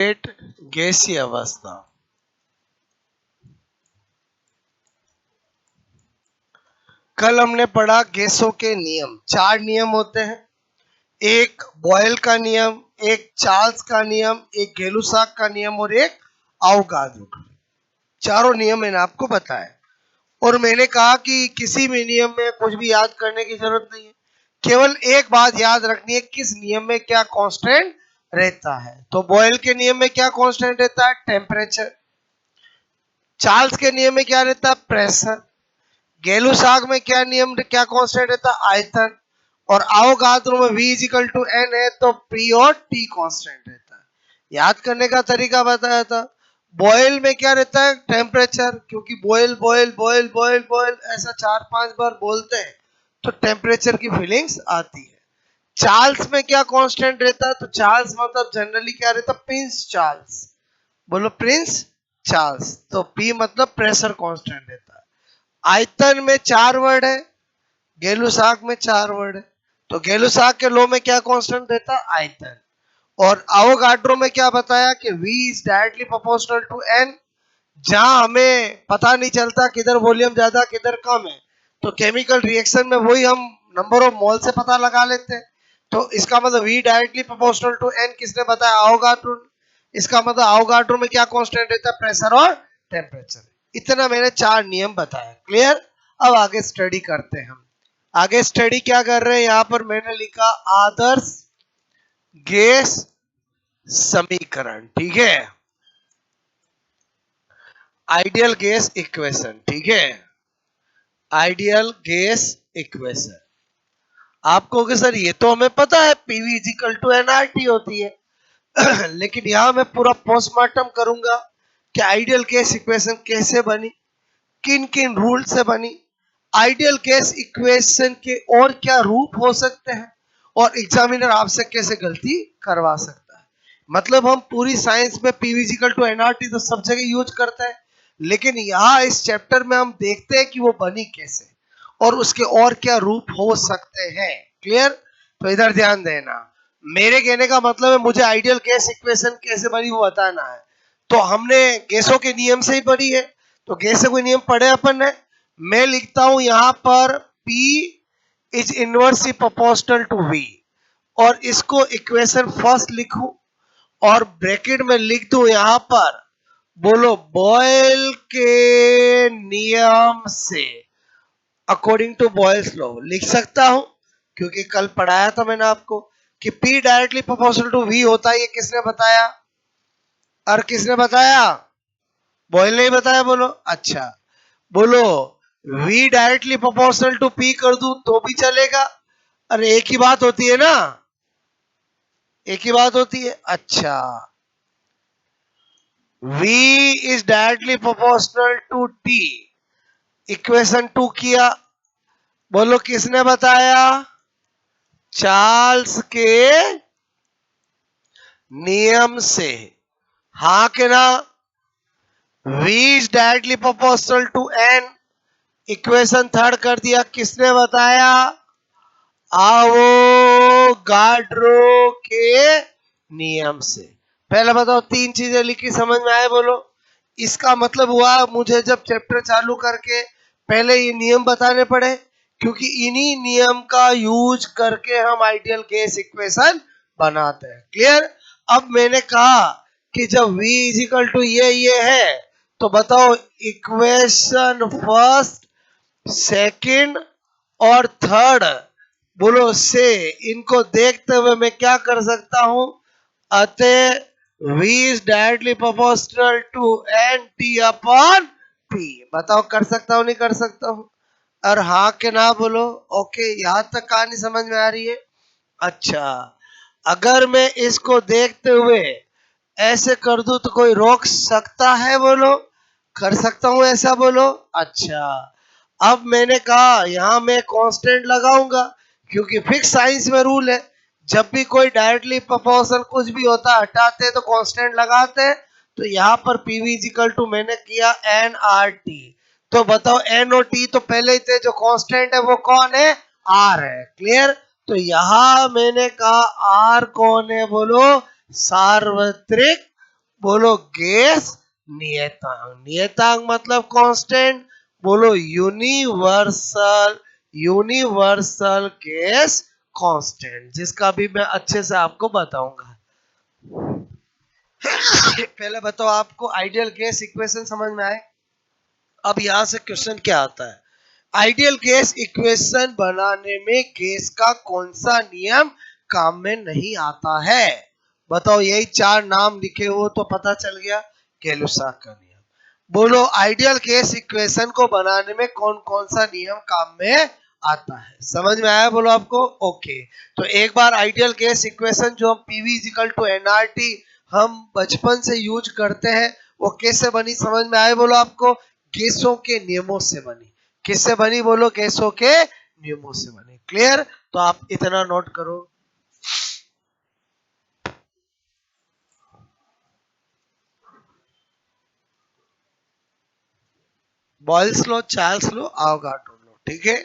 गैसीय अवस्था। कल हमने पढ़ा गैसों के नियम। 4 नियम होते हैं, एक बॉयल का नियम, एक चार्ल्स का नियम, एक गै-लुसाक का नियम और एक अवोगाद्रो का। चारों नियम मैंने आपको बताया और मैंने कहा कि किसी भी नियम में कुछ भी याद करने की जरूरत नहीं है, केवल एक बात याद रखनी है, किस नियम में क्या कांस्टेंट रहता है। तो बॉयल के नियम में क्या कांस्टेंट रहता है? टेम्परेचर। चार्ल्स के नियम में क्या रहता है? प्रेशर। गै-लुसाक में क्या नियम, क्या कांस्टेंट रहता है? आयतन। और अवोगाद्रो में V इजिकल टू N है तो P और T कांस्टेंट रहता है। याद करने का तरीका बताया था। बॉयल में क्या रहता है? टेम्परेचर, क्योंकि boil boil boil boil boil ऐसा 4-5 बार बोलते हैं तो टेम्परेचर की फीलिंग्स आती है। चार्ल्स में क्या कांस्टेंट रहता है? तो चार्ल्स मतलब जनरली क्या रहता है? Prince Charles. बोलो प्रिंस चार्ल्स। तो P मतलब प्रेशर कांस्टेंट रहता है। आयतन में 4 वर्ड है, गै-लुसाक में 4 वर्ड है। तो गै-लुसाक के लॉ में क्या कांस्टेंट रहता है? आयतन। और अवोगाड्रो में क्या बताया कि V is directly proportional to N। जहां हमें पता नहीं चलता किधर वॉल्यूम ज्यादा किधर कम है, तो केमिकल रिएक्शन में वही हम नंबर ऑफ मोल से पता लगा लेते हैं। तो इसका मतलब V directly proportional to N किसने बताया? अवोगाड्रो ने। इसका मतलब अवोगाड्रो में क्या कांस्टेंट रहता है? प्रेशर और टेम्परेचर। इतना मैंने 4 नियम बताया। क्लियर? अब आगे स्टडी करते हैं हम। आगे स्टडी क्या कर रहे हैं? यहां पर मैंने लिखा आदर्श गैस समीकरण। ठीक है, आइडियल गैस इक्वेशन। ठीक है, आइडियल गैस इक्वेशन। आपको कि सर ये तो हमें पता है, पीवी इजिकल टू एनआरटी होती है लेकिन यहां मैं पूरा पोस्टमार्टम करूंगा कि आइडियल गैस इक्वेशन कैसे बनी, किन किन रूल से बनी, आइडियल गैस इक्वेशन के और क्या रूप हो सकते हैं, और एग्जामिनर आपसे कैसे गलती करवा सकता है। मतलब हम पूरी साइंस में पीवीजिकल टू एनआरटी तो सब जगह यूज करते हैं, लेकिन यहाँ इस चैप्टर में हम देखते हैं कि वो बनी कैसे और उसके और क्या रूप हो सकते हैं। क्लियर? तो इधर ध्यान देना। मेरे कहने का मतलब है मुझे आइडियल गैस इक्वेशन कैसे बनी वो बताना है। तो हमने गैसों के नियम से ही पढ़ी है, तो गैसों के नियम पढ़े अपन ने। मैं लिखता हूं यहां पर P is inversely proportional to V और इसको इक्वेशन फर्स्ट लिखूं और ब्रैकेट में लिख दूं यहां पर, बोलो बॉयल के नियम से, अकॉर्डिंग टू बॉयल्स लॉ लिख सकता हूं, क्योंकि कल पढ़ाया था मैंने आपको कि P directly proportional to V होता है। ये किसने बताया? और किसने बताया? बॉयल ने ही बताया। बोलो अच्छा, बोलो V directly proportional to P कर दूं तो भी चलेगा। अरे एक ही बात होती है ना, एक ही बात होती है। अच्छा, V is directly proportional to T, equation 2 किया। बोलो किसने बताया? चार्ल्स के नियम से। हाँ के ना? V is directly proportional to N, equation 3 कर दिया। किसने बताया? अवोगाड्रो के नियम से। पहले बताओ 3 चीजें लिखी, समझ में आए? बोलो। इसका मतलब हुआ मुझे जब चैप्टर चालू करके पहले ये नियम बताने पड़े, क्योंकि इन्हीं नियम का यूज करके हम आइडियल गैस इक्वेशन बनाते हैं। क्लियर? अब मैंने कहा कि जब V इजिकल टू ये है, तो बताओ इक्वेशन फर्स्ट, सेकंड और थर्ड, बोलो से इनको देखते हुए मैं क्या कर सकता हूं? अतः V is directly proportional to NT upon P। बताओ कर सकता हूं नहीं कर सकता हूं? और हाँ के ना बोलो। ओके, यहां तक कहानी समझ में आ रही है? अच्छा, अगर मैं इसको देखते हुए ऐसे कर दूं तो कोई रोक सकता है? बोलो। कर सकता हूं ऐसा? बोलो। अच्छा, अब मैंने कहा यहां मैं कांस्टेंट लगाऊंगा, क्योंकि फिक्स साइंस में रूल है, जब भी कोई डायरेक्टली प्रोपोर्शनल कुछ भी होता है हटाते हैं तो कांस्टेंट लगाते हैं। तो यहां पर पीवी इजिकल टू मैंने किया NRT। तो बताओ N और T तो पहले ही थे, जो कांस्टेंट है वो कौन है? R है। क्लियर? तो यहां मैंने कहा R कौन है? बोलो सार्वत्रिक बोलो गैस नियतांक, नियतांक मतलब कांस्टेंट, बोलो यूनिवर्सल, यूनिवर्सल गैस कांस्टेंट, जिसका भी मैं अच्छे से आपको बताऊंगा। पहले बताओ आपको आइडियल गैस इक्वेशन समझ में आए। अब यहां से क्वेश्चन क्या आता है, आइडियल गैस इक्वेशन बनाने में गैस का कौन सा नियम काम में नहीं आता है। बताओ, यही चार नाम लिखे हो तो पता चल गया, गैलुसाक का नियम। बोलो आइडियल गैस इक्वेशन को बनाने में कौन कौन सा नियम काम में आता है, समझ में आया बोलो आपको। ओके, तो एक बार आइडियल गैस इक्वेशन जो हम पीवी इजिकल टू एनआरटी हम बचपन से यूज करते हैं, वो कैसे बनी समझ में आए बोलो आपको, गैसों के नियमों से बनी। किससे बनी बोलो, गैसों के नियमों से बनी। क्लियर, तो आप इतना नोट करो। बॉयल्स लो, चार्ल्स लो, आवगाड्रो लो, ठीक है।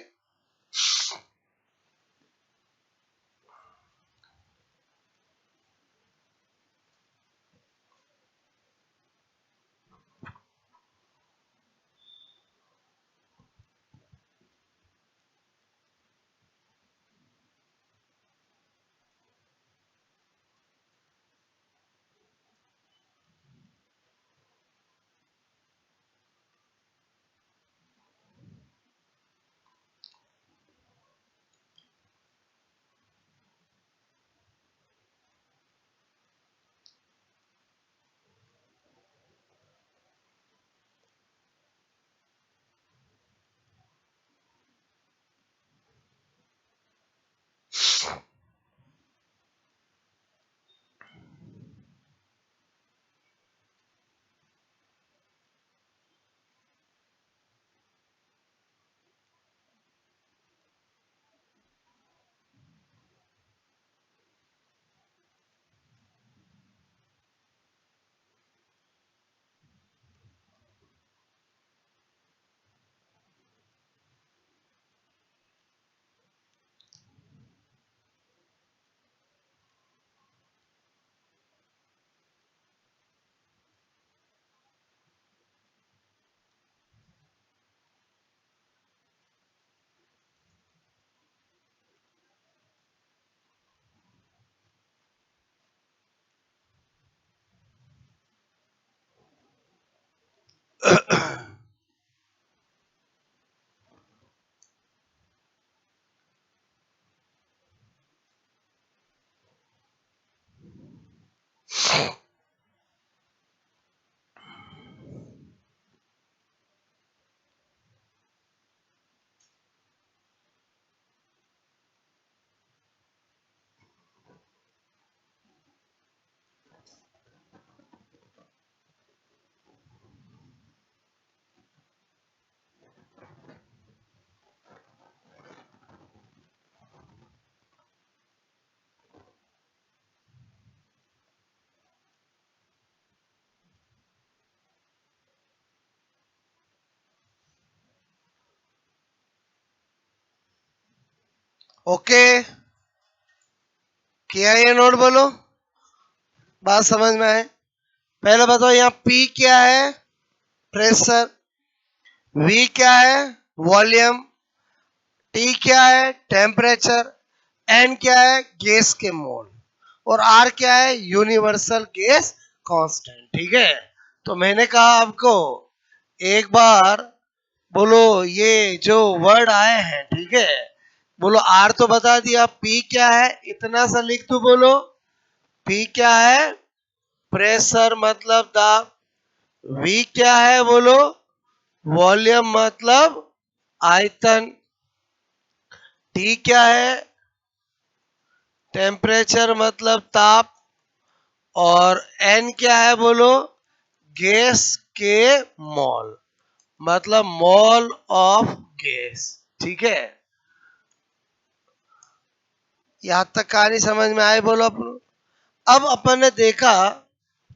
ओके, किया ये नोट बोलो, बात समझ में आए। पहले बताओ यहाँ पी क्या है, प्रेशर, वी क्या है, वॉल्यूम, टी क्या है, टेम्परेचर, एन क्या है, गैस के मोल, और आर क्या है, यूनिवर्सल गैस कांस्टेंट, ठीक है। तो मैंने कहा आपको एक बार, बोलो ये जो वर्ड आए हैं, ठीक है, बोलो आर तो बता दिया, पी क्या है इतना सा लिख दो, बोलो पी क्या है, प्रेशर मतलब दाब, वी क्या है बोलो, वॉल्यूम मतलब आयतन, टी क्या है, टेम्परेचर मतलब ताप, और एन क्या है बोलो, गैस के मोल मतलब मोल ऑफ गैस, ठीक है। यहां तक कहानी समझ में आए बोलो अपन। अब अपन ने देखा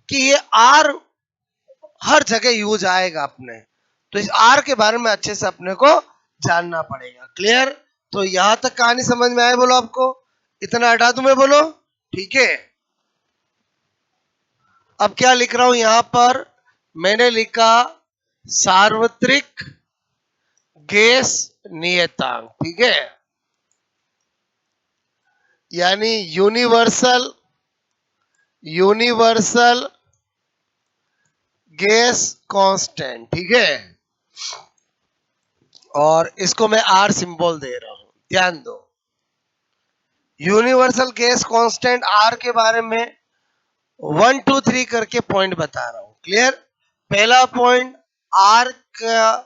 कि ये आर हर जगह यूज आएगा अपने, तो इस आर के बारे में अच्छे से अपने को जानना पड़ेगा। क्लियर, तो यहां तक कहानी समझ में आए बोलो आपको, इतना हटा दूं मैं बोलो, ठीक है। अब क्या लिख रहा हूं यहां पर, मैंने लिखा सार्वत्रिक गैस नियतांक, ठीक है, यानी यूनिवर्सल यूनिवर्सल गैस कांस्टेंट, ठीक है, और इसको मैं आर सिंबल दे रहा हूं, ध्यान दो। यूनिवर्सल गैस कांस्टेंट आर के बारे में 1 2 3 करके पॉइंट बता रहा हूं, क्लियर। पहला पॉइंट, आर का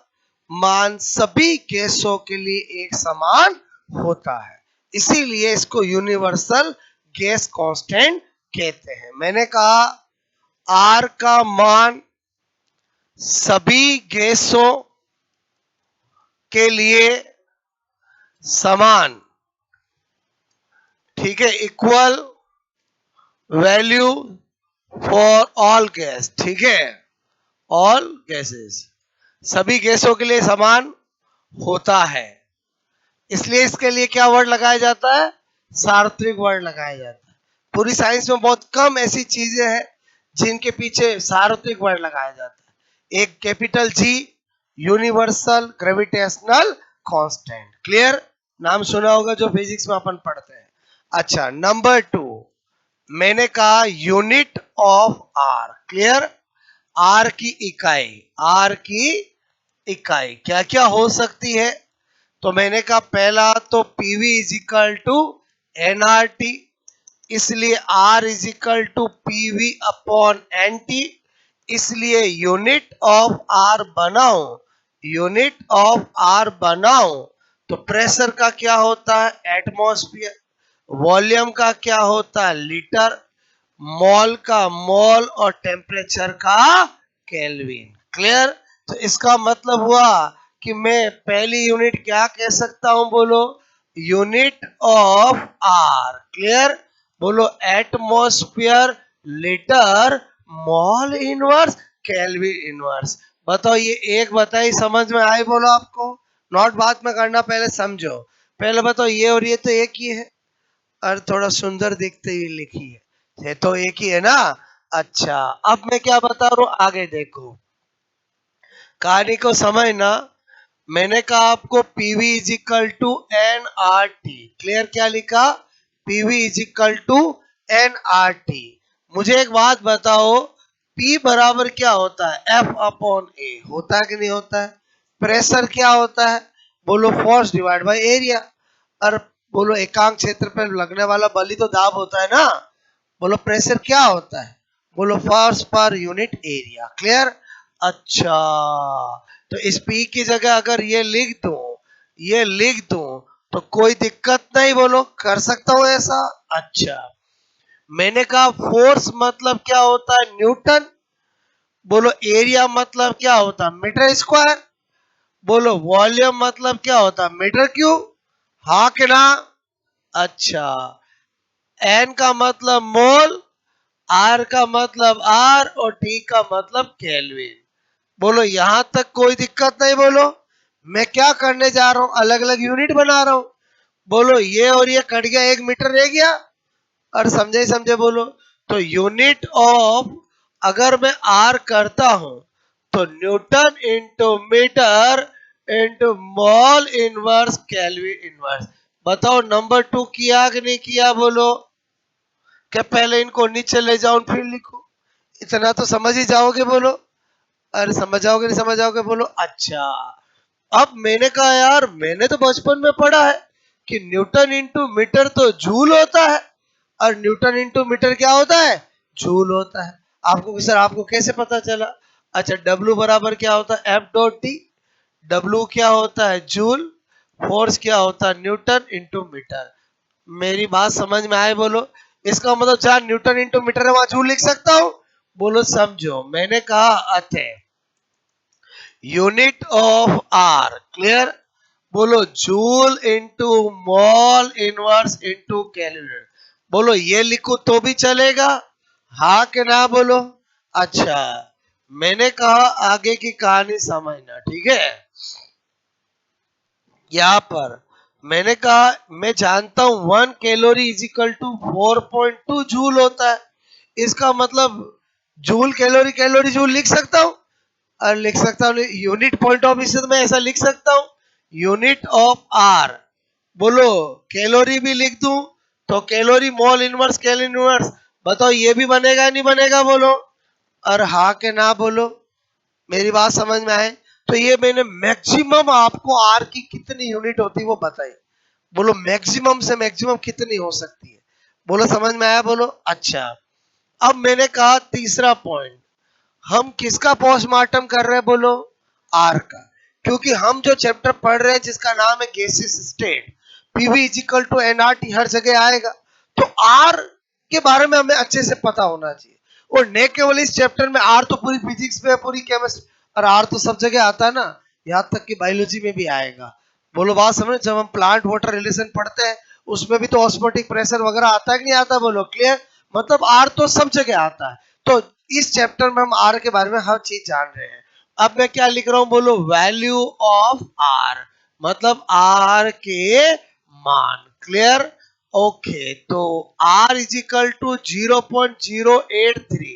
मान सभी गैसों के लिए एक समान होता है, इसीलिए इसको यूनिवर्सल गैस कांस्टेंट कहते हैं। मैंने कहा आर का मान सभी गैसों के लिए समान, ठीक है, equal value for all gas, ठीक है, ऑल गैसेस, सभी गैसों के लिए समान होता है, इसलिए इसके लिए क्या वर्ड लगाया जाता है, सार्वत्रिक वर्ड लगाया जाता है। पूरी साइंस में बहुत कम ऐसी चीजें हैं जिनके पीछे सार्वत्रिक वर्ड लगाया जाता है। एक capital G, universal gravitational constant, clear, नाम सुना होगा जो फिजिक्स में अपन पढ़ते हैं। अच्छा, नंबर 2, मैंने कहा unit of R, clear, R की इकाई, आर की इकाई क्या क्या हो सकती है, तो मैंने कहा पहला तो PV is equal to NRT, इसलिए R is equal to PV upon NT, इसलिए यूनिट ऑफ आर बनाओ, यूनिट ऑफ आर बनाओ तो प्रेशर का क्या होता है, एटमॉस्फेयर, वॉल्यूम का क्या होता है, लीटर, मॉल का मॉल, और टेम्परेचर का केल्विन, क्लियर। तो इसका मतलब हुआ कि मैं पहली यूनिट क्या कह सकता हूं, बोलो, यूनिट ऑफ आर, क्लियर, बोलो, atmosphere, litre, mol inverse, kelvin inverse. बताओ ये एक बताई, समझ में आई, बोलो आपको, नोट बाद में करना, पहले समझो, पहले बताओ ये और ये तो एक ही है, और थोड़ा सुंदर दिखते ही लिखी है, ये तो एक ही है ना। अच्छा, अब मैं क्या बता रहा हूं, आगे देखो, कहानी को समझना। मैंने कहा आपको PV is equal to N R T, clear, क्या लिखा, PV is equal to N R T. मुझे एक बात बताओ, पी बराबर क्या होता है, एफ अपॉन ए, होता है कि नहीं होता है। प्रेशर क्या होता है, बोलो, फोर्स डिवाइड बाय एरिया, और बोलो एकांक क्षेत्र पर लगने वाला बल ही तो दाब होता है ना, बोलो प्रेशर क्या होता है, बोलो force per unit area, clear. अच्छा, तो इस पी की जगह अगर ये लिख दूं तो कोई दिक्कत नहीं, बोलो, कर सकता हूं ऐसा। अच्छा, मैंने कहा फोर्स मतलब क्या होता है, न्यूटन, बोलो एरिया मतलब क्या होता है, मीटर स्क्वायर, बोलो वॉल्यूम मतलब क्या होता है, मीटर क्यूब, हाँ कि ना। अच्छा, एन का मतलब मोल, आर का मतलब आर, और टी का मतलब केल्विन, बोलो यहां तक कोई दिक्कत नहीं, बोलो। मैं क्या करने जा रहा हूं, अलग अलग यूनिट बना रहा हूं, बोलो ये और ये कट गया, 1 मीटर रह गया, और समझे ही समझे, बोलो। तो यूनिट ऑफ, अगर मैं आर करता हूं तो newton into metre into mol inverse kelvin inverse. बताओ नंबर 2 किया कि नहीं किया, बोलो। क्या पहले इनको नीचे ले जाओ फिर लिखो, इतना तो समझ ही जाओगे, बोलो। अरे समझ जाओगे नहीं समझ जाओगे, बोलो। अच्छा, अब मैंने कहा यार, मैंने तो बचपन में पढ़ा है कि न्यूटन इंटू मीटर तो जूल होता है, और न्यूटन इंटू मीटर क्या होता है, जूल होता है। आपको सर, आपको कैसे पता चला। अच्छा, डब्ल्यू बराबर क्या होता है, एफ डॉट टी, डब्ल्यू क्या होता है, जूल, फोर्स क्या होता है, न्यूटन इंटू मीटर। मेरी बात समझ में आए, बोलो। इसका मतलब जहां न्यूटन इंटू मीटर है वहां जूल लिख सकता हूं, बोलो, समझो। मैंने कहा अतः यूनिट ऑफ आर, क्लियर, बोलो, joule into mol inverse into calorie, बोलो ये लिखो तो भी चलेगा, हाँ कि ना, बोलो। अच्छा, मैंने कहा आगे की कहानी समझना, ठीक है। यहां पर मैंने कहा मैं जानता हूं 1 calorie is equal to 4.2 joule होता है, इसका मतलब जूल कैलोरी कैलोरी जूल लिख सकता हूं और लिख सकता हूं यूनिट पॉइंट ऑफ व्यू से तो मैं ऐसा लिख सकता हूं यूनिट ऑफ आर। बोलो कैलोरी भी लिख दूं तो calorie mole inverse calorie inverse, बताओ ये भी बनेगा नहीं बनेगा बोलो, और हाँ के ना बोलो, मेरी बात समझ में आए। तो ये मैंने मैक्सिमम आपको आर की कितनी यूनिट होती है वो बताई, बोलो मैक्सिमम से मैक्सिमम कितनी हो सकती है, बोलो समझ में आया बोलो। अच्छा अब मैंने कहा तीसरा पॉइंट, हम किसका पोस्टमार्टम कर रहे हैं बोलो, आर का, क्योंकि हम जो चैप्टर पढ़ रहे हैं जिसका नाम है gaseous state, PV is equal to NRT हर जगह आएगा, तो आर के बारे में हमें अच्छे से पता होना चाहिए। और न केवल इस चैप्टर में आर तो पूरी फिजिक्स में पूरी केमिस्ट्री, और आर तो सब जगह आता है ना, यहाँ तक कि बायोलॉजी में भी आएगा। बोलो बात समझ, जब हम प्लांट वाटर रिलेशन पढ़ते हैं उसमें भी तो ऑस्मोटिक प्रेशर वगैरह आता है कि नहीं आता, बोलो क्लियर, मतलब आर तो सब जगह आता है। तो इस चैप्टर में हम आर के बारे में हर चीज जान रहे हैं। अब मैं क्या लिख रहा हूं बोलो, वैल्यू ऑफ आर, मतलब आर के मान, क्लियर, ओके। तो आर इज इक्वल टू 0.083,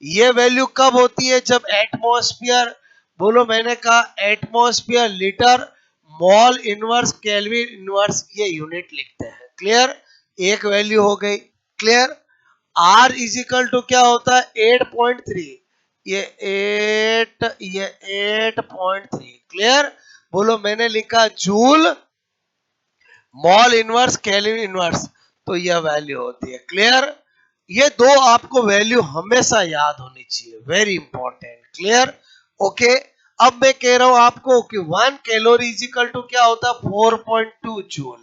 ये वैल्यू कब होती है, जब एटमॉस्फेयर, बोलो मैंने कहा atmosphere litre mol inverse kelvin inverse, ये यूनिट लिखते हैं, क्लियर, एक वैल्यू हो गई, clear. R is equal to क्या होता है 8.3, ये 8.3, क्लियर। बोलो मैंने लिखा joule mol inverse kelvin inverse, तो यह वैल्यू होती है, क्लियर। ये दो आपको वैल्यू हमेशा याद होनी चाहिए, वेरी इंपॉर्टेंट, क्लियर, ओके। अब मैं कह रहा हूं आपको कि 1 कैलोरी इज इक्वल टू क्या होता है 4.2 जूल,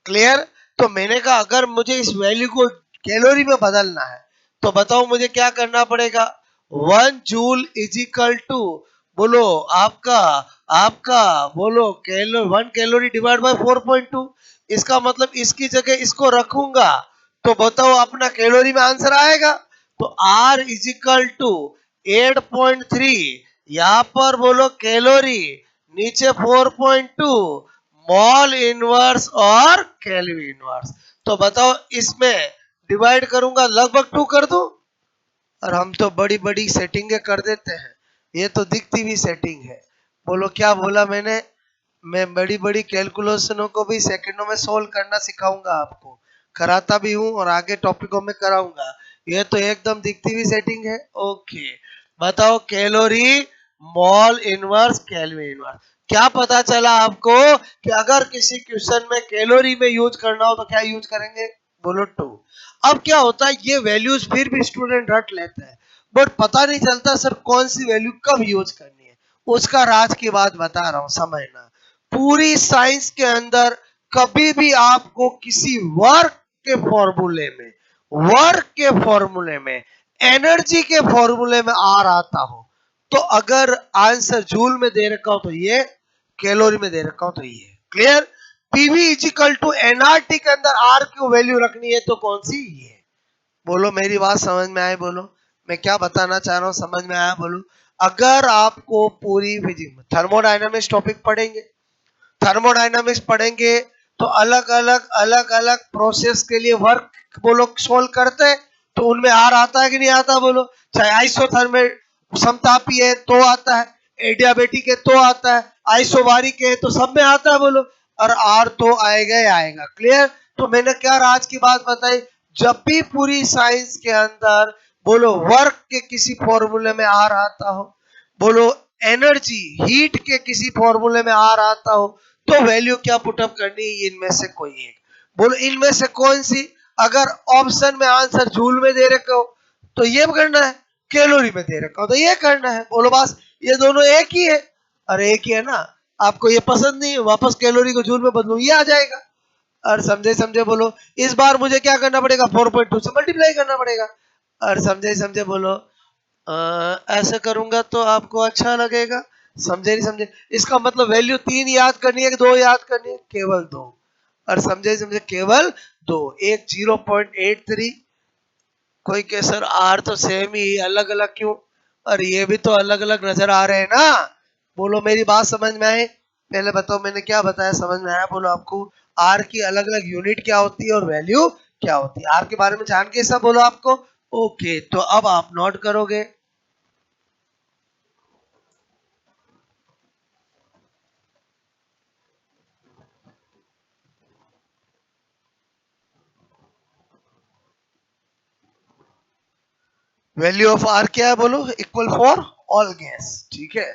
क्लियर। तो मैंने कहा अगर मुझे इस वैल्यू को कैलोरी में बदलना है तो बताओ मुझे क्या करना पड़ेगा, 1 जूल इज इक्वल टू, बोलो आपका आपका बोलो 1 कैलोरी डिवाइड बाय 4.2, इसका मतलब इसकी जगह इसको रखूंगा तो बताओ अपना कैलोरी में आंसर आएगा। तो R इज इक्वल टू 8.3, यहां पर बोलो कैलोरी, नीचे 4.2 मॉल इनवर्स और कैलोरी इनवर्स, तो बताओ इसमें डिवाइड करूंगा लगभग 2 कर दूं, और हम तो बड़ी बड़ी सेटिंगें कर देते हैं, ये तो दिखती हुई सेटिंग है। बोलो क्या बोला मैंने, मैं बड़ी बड़ी कैलकुलेशनों को भी सेकंडों में सोल्व करना सिखाऊंगा आपको, कराता भी हूं और आगे टॉपिकों में कराऊंगा। ये तो एकदम दिखती हुई सेटिंग है, ओके। बताओ calorie mall inverse kelvin inverse, क्या पता चला आपको कि अगर किसी क्वेश्चन में कैलोरी में यूज करना हो तो क्या यूज करेंगे, बोलो 2। अब क्या होता है ये वैल्यूज फिर भी स्टूडेंट रट लेते हैं, बट पता नहीं चलता सर कौन सी वैल्यू कब यूज करनी है, उसका राज की बात बता रहा हूं, समझना। पूरी साइंस के अंदर कभी भी आपको किसी वर्क के फॉर्मूले में एनर्जी के फॉर्मूले में आर आता हो, तो अगर आंसर जूल में दे रखा हो तो ये, कैलोरी में दे रखा हो तो ये, clear. PV is equal to NRT के अंदर आर की वैल्यू रखनी है तो कौन सी, ये, बोलो मेरी बात समझ में आए बोलो, मैं क्या बताना चाह रहा हूं समझ में आया बोलो। अगर आपको पूरी फिजिक्स थर्मोडायनामिक्स टॉपिक पढ़ेंगे, थर्मोडायनामिक्स पढ़ेंगे तो अलग अलग प्रोसेस के लिए वर्क वो लोग सोल्व करते हैं, तो उनमें आर आता है कि नहीं आता बोलो, चाहे आइसोथर्मल समतापी है तो आता है, एडियाबेटिक है तो आता है, आइसोबारिक है तो सब में आता है बोलो, और आर तो आएगा ही आएगा, क्लियर। तो मैंने क्या आज की बात बताई, जब भी पूरी साइंस के अंदर बोलो वर्क के किसी फॉर्मूले में आर आता हो, बोलो एनर्जी हीट के किसी फॉर्मूले में आर आता हो, तो वैल्यू क्या पुटअप करनी है, इनमें से कोई एक, बोलो इनमें से कौन सी। अगर ऑप्शन में आंसर जूल में दे रखे हो तो ये करना है, कैलोरी में दे रखा हो तो ये करना है, बोलो बस ये दोनों एक ही है, अरे एक ही है ना, आपको ये पसंद नहीं है वापस कैलोरी को जूल में बदलो ये आ जाएगा, और समझे समझे बोलो। इस बार मुझे क्या करना पड़ेगा 4.2 से मल्टीप्लाई करना पड़ेगा, और समझे समझे बोलो। ऐसे करूंगा तो आपको अच्छा लगेगा, समझे नहीं समझे, इसका मतलब वैल्यू 3 याद करनी है कि 2 याद करनी है, केवल 2, और समझे समझे केवल 2, एक 0.83, कोई के सर आर तो सेम ही अलग अलग क्यों, और ये भी तो अलग अलग नजर आ रहे हैं ना, बोलो मेरी बात समझ में आए, पहले बताओ मैंने क्या बताया समझ में आया बोलो आपको, आर की अलग अलग यूनिट क्या होती है और वैल्यू क्या होती है, आर के बारे में जान के सब बोलो आपको, ओके, तो अब आप नोट करोगे। वैल्यू ऑफ आर क्या है बोलो? इक्वल फॉर ऑल गैस, ठीक है।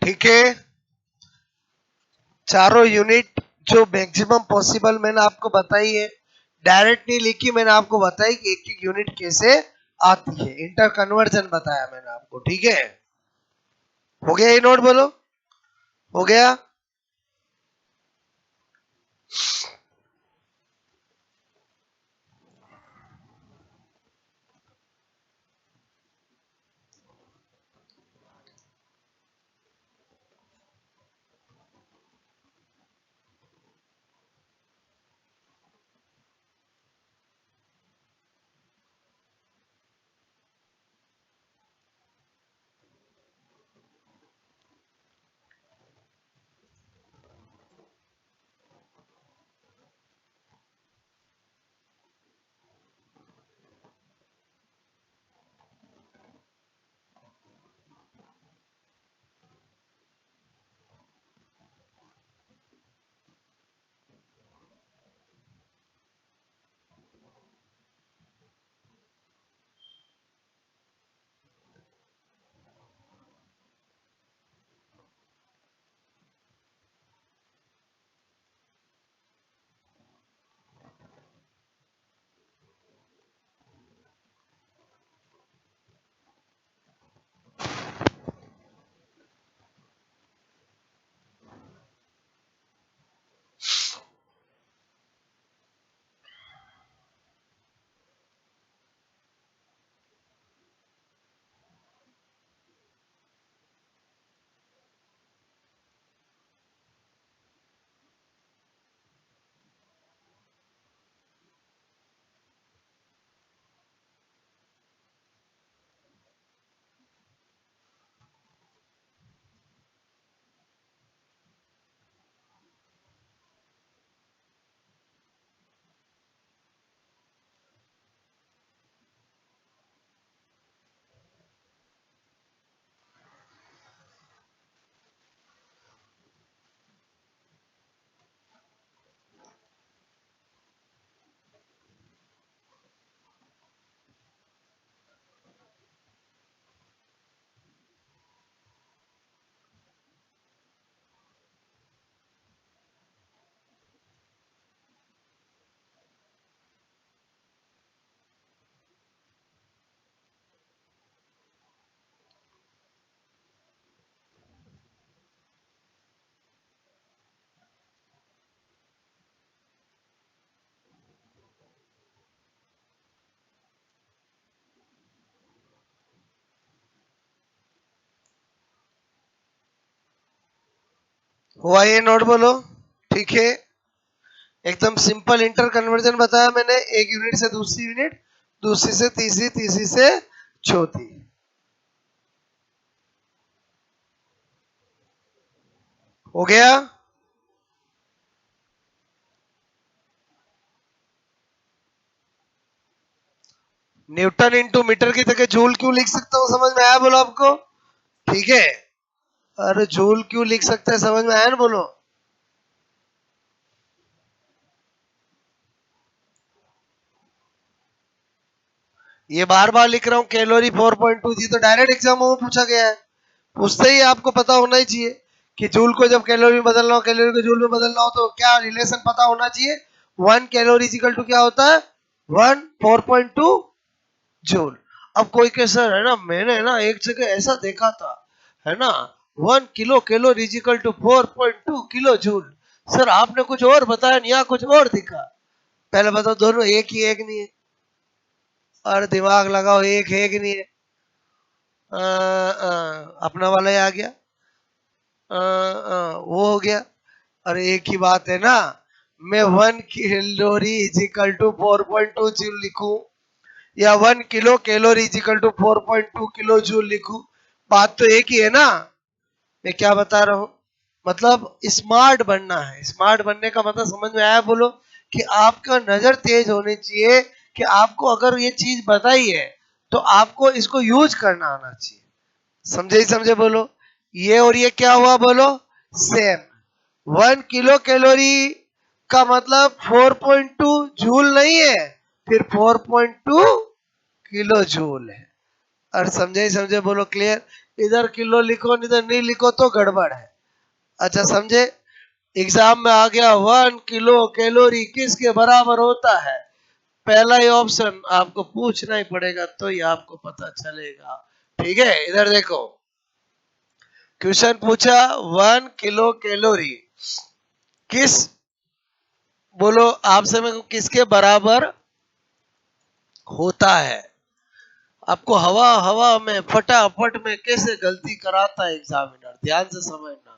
ठीक है, चारों यूनिट जो मैक्सिमम पॉसिबल मैंने आपको बताई है, डायरेक्ट नहीं लिखी, मैंने आपको बताई कि एक एक यूनिट कैसे आती है, इंटर कन्वर्जन बताया मैंने आपको, ठीक है। हो गया ये नोट बोलो? हो गया? हुआ ये नोट बोलो, ठीक है। एकदम सिंपल इंटर कन्वर्जन बताया मैंने, एक यूनिट से दूसरी यूनिट, दूसरी से तीसरी, तीसरी से चौथी। हो गया। न्यूटन इंटू मीटर की जगह जूल क्यों लिख सकता हूं, समझ में आया बोलो आपको? ठीक है। अरे जूल क्यों लिख सकते हैं, समझ में आया ना बोलो? ये बार बार लिख रहा हूँ, कैलोरी 4.2 जी तो डायरेक्ट एग्जाम में पूछा गया है, उससे ही आपको पता होना ही चाहिए कि जूल को जब कैलोरी में बदलना हो, कैलोरी को जूल में बदलना हो, तो क्या रिलेशन पता होना चाहिए। 1 कैलोरी इक्वल टू क्या होता है, 1 4.2 जूल। अब कोई के सर है ना, मैंने ना एक जगह ऐसा देखा था, है ना, 1 kilo calorie equal to 4.2 kilo joule. Sir आपने कुछ और बताया, यहाँ कुछ और दिखा। पहले बताओ दोनों एक ही एक नहीं है? और दिमाग लगाओ, एक है कि नहीं है? अपना वाला ही आ गया। वो हो गया। और एक ही बात है ना, मैं 1 calorie is equal to 4.2 joule लिखूं, या 1 kilo calorie is equal to 4.2 kilo joule लिखूं, बात तो एक ही है ना। मैं क्या बता रहा हूं, मतलब स्मार्ट बनना है। स्मार्ट बनने का मतलब समझ में आया बोलो? कि आपका नजर तेज होनी चाहिए, कि आपको अगर ये चीज बताई है तो आपको इसको यूज करना आना चाहिए। समझे ही समझे बोलो? ये और ये क्या हुआ बोलो, सेम। 1 किलो कैलोरी का मतलब 4.2 जूल नहीं है, फिर 4.2 किलो जूल है। और समझे ही समझे बोलो? क्लियर? इधर किलो लिखो, इधर नहीं लिखो तो गड़बड़ है। अच्छा समझे? एग्जाम में आ गया 1 किलो कैलोरी किसके बराबर होता है, पहला ही ऑप्शन आपको पूछना ही पड़ेगा, तो ही आपको पता चलेगा। ठीक है, इधर देखो, क्वेश्चन पूछा 1 किलो कैलोरी किस, बोलो आपसे मैं किसके बराबर होता है। आपको हवा हवा में फटाफट में कैसे गलती कराता है एग्जामिनर, ध्यान से समझना।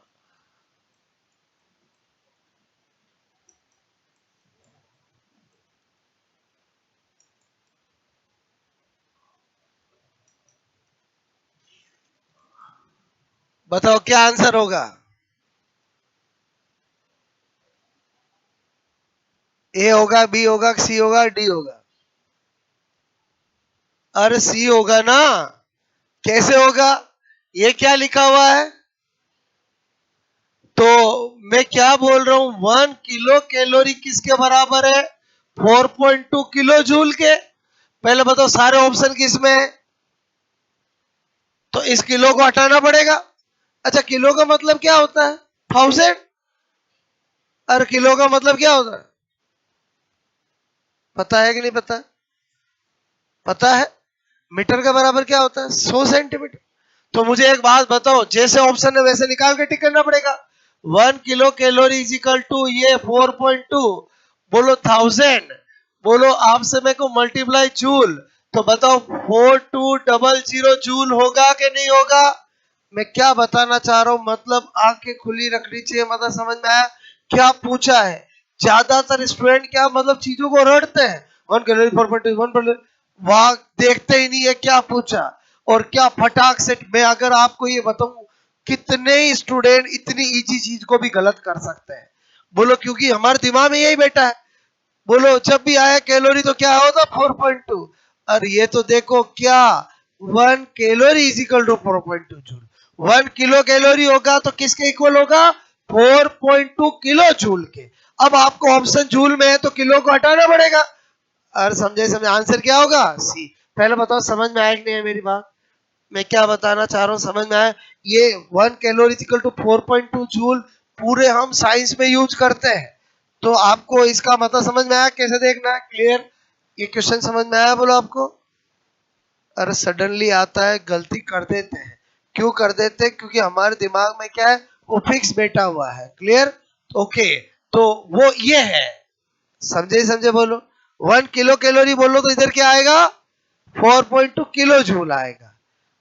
बताओ क्या आंसर होगा? ए होगा, बी होगा, सी होगा, डी होगा? अरे सी होगा ना। कैसे होगा, ये क्या लिखा हुआ है? तो मैं क्या बोल रहा हूं, 1 किलो कैलोरी किसके बराबर है, 4.2 किलो जूल के। पहले बताओ सारे ऑप्शन किसमें है, तो इस किलो को हटाना पड़ेगा। अच्छा किलो का मतलब क्या होता है, 1000। और किलो का मतलब क्या होता है, पता है कि नहीं पता? पता है। मीटर के बराबर क्या होता है, 100 सेंटीमीटर। तो मुझे एक बात बताओ, जैसे ऑप्शन है वैसे निकाल के टिक करना पड़ेगा। 1 kilo calorie is equal to ये 4.2, बोलो 1000, बोलो आपसे मेरे को मल्टीप्लाई जूल, तो बताओ 4200 जूल होगा कि नहीं होगा? मैं क्या बताना चाह रहा हूं, मतलब आंखें खुली रखनी चाहिए, मतलब समझ में आया क्या पूछा है? ज्यादातर स्टूडेंट क्या मतलब चीजों को रटते हैं, 1 कैलोरी 4.2 1, वहां देखते ही नहीं है क्या पूछा। और क्या फटाक से मैं अगर आपको ये बताऊं, कितने स्टूडेंट इतनी इजी चीज को भी गलत कर सकते हैं, बोलो? क्योंकि हमारे दिमाग में यही बैठा है, बोलो जब भी आया कैलोरी तो क्या होता 4.2। और ये तो देखो क्या, 1 calorie is equal to 4.2 joule. 1 kilo calorie होगा तो किसके इक्वल होगा, 4.2 किलो जूल के। अब आपको ऑप्शन जूल में है तो किलो को हटाना पड़ेगा। और समझे समझे, आंसर क्या होगा, सी। पहले बताओ समझ में आया कि नहीं है मेरी बात? मैं क्या बताना चाह रहा हूँ, समझ में आया? ये 1 कैलोरी इक्वल टू 4.2 जूल पूरे हम साइंस में यूज करते हैं, तो आपको इसका मतलब समझ में आया कैसे देखना है, क्लियर? ये क्वेश्चन समझ में आया बोलो आपको? अरे सडनली आता है, गलती कर देते हैं। क्यों कर देते हैं, क्योंकि हमारे दिमाग में क्या है, वो फिक्स बैठा हुआ है। क्लियर? ओके, तो वो ये है। समझे समझे बोलो? 1 किलो कैलोरी बोलो तो इधर क्या आएगा, 4.2 किलो जूल आएगा।